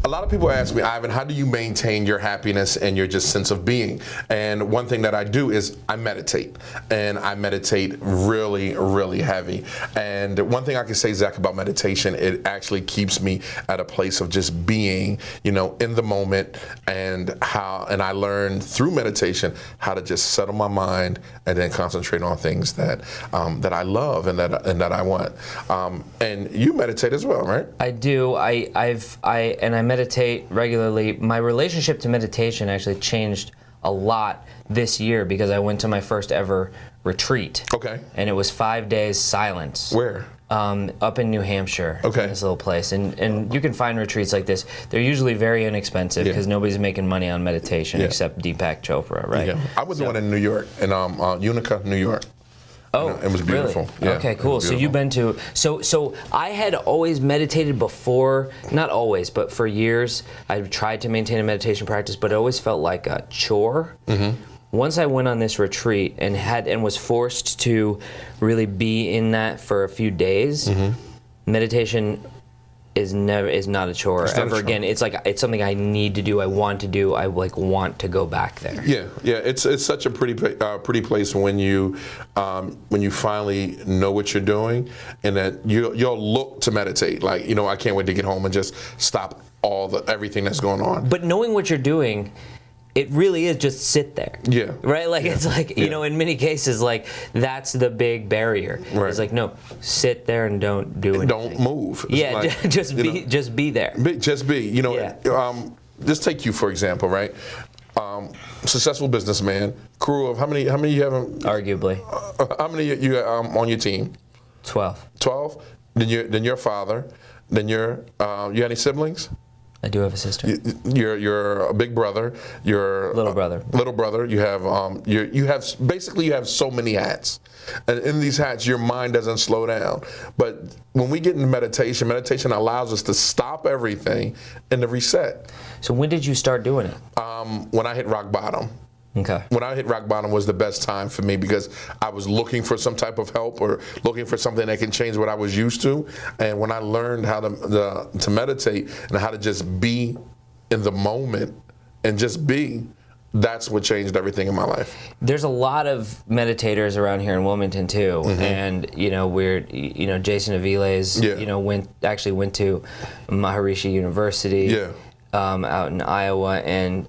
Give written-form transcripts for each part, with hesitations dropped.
A lot of people ask me, Ivan, how do you maintain your happiness and your just sense of being? And one thing that I do is I meditate, and I meditate really, really heavy. And one thing I can say, Zach, about meditation, it actually keeps me at a place of just being, in the moment, and I learn through meditation how to just settle my mind and then concentrate on things that I love and that I want. And you meditate as well, right? I do. I meditate regularly. My relationship to meditation actually changed a lot this year because I went to my first ever retreat. Okay. And it was 5 days silence. Where? Up in New Hampshire. Okay. In this little place. And you can find retreats like this. They're usually very inexpensive because nobody's making money on meditation except Deepak Chopra, right? Yeah. I was the one in New York, in Utica, New York. Oh, it was beautiful. Really? Yeah, okay, cool. So you've been to, so I had always meditated before, not always, but for years, I tried to maintain a meditation practice, but it always felt like a chore. Mm-hmm. Once I went on this retreat and was forced to really be in that for a few days, meditation is not a chore ever again. It's something I need to do. I want to do. I want to go back there. Yeah. It's such a pretty place when you finally know what you're doing, and that you'll look to meditate. I can't wait to get home and just stop everything that's going on. But knowing what you're doing, it really is just sit there. Yeah. Right? It's in many cases, that's the big barrier. Right. It's no, sit there and don't do anything. Don't move. It's just be there. Just be. Just take you, for example, right? Successful businessman, crew of how many you have? Arguably. How many you on your team? 12. 12? Then your father. Then you have any siblings? I do have a sister. You're a big brother. You're little brother. Little brother. You have you have so many hats, and in these hats, your mind doesn't slow down. But when we get into meditation allows us to stop everything and to reset. So when did you start doing it? When I hit rock bottom. Okay. When I hit rock bottom was the best time for me because I was looking for some type of help or looking for something that can change what I was used to. And when I learned how to meditate and how to just be in the moment and just be, that's what changed everything in my life. There's a lot of meditators around here in Wilmington too, and Jason Aviles, went to Maharishi University, out in Iowa, and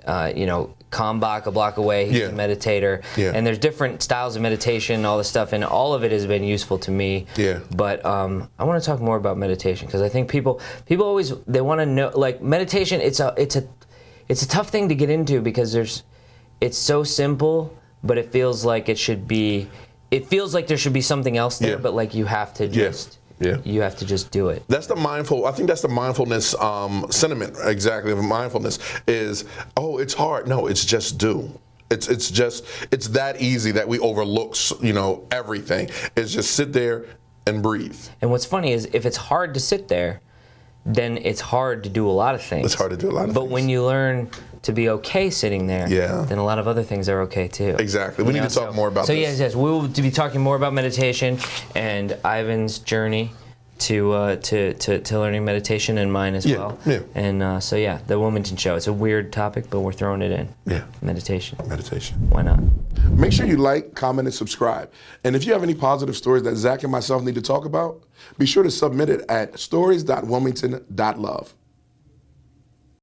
Kalmbach, a block away, he's a meditator. Yeah. And there's different styles of meditation, all this stuff, and all of it has been useful to me. Yeah. But I want to talk more about meditation because I think people always they want to know meditation. It's a tough thing to get into because it's so simple, but it feels like there should be something else there, but you have to just. Yeah. You have to just do it. I think that's the mindfulness sentiment, exactly, of mindfulness is, it's hard. No, it's just do. It's that easy that we overlook, everything. It's just sit there and breathe. And what's funny is if it's hard to sit there, then it's hard to do a lot of things. It's hard to do a lot of things. But when you learn to be okay sitting there, then a lot of other things are okay too. Exactly. We need to talk more about this. So yes, we will be talking more about meditation and Ivan's journey to learning meditation and mine as well. Yeah. And the Wilmington Show. It's a weird topic, but we're throwing it in. Yeah. Meditation. Why not? Make sure you like, comment, and subscribe. And if you have any positive stories that Zach and myself need to talk about, be sure to submit it at stories.wilmington.love.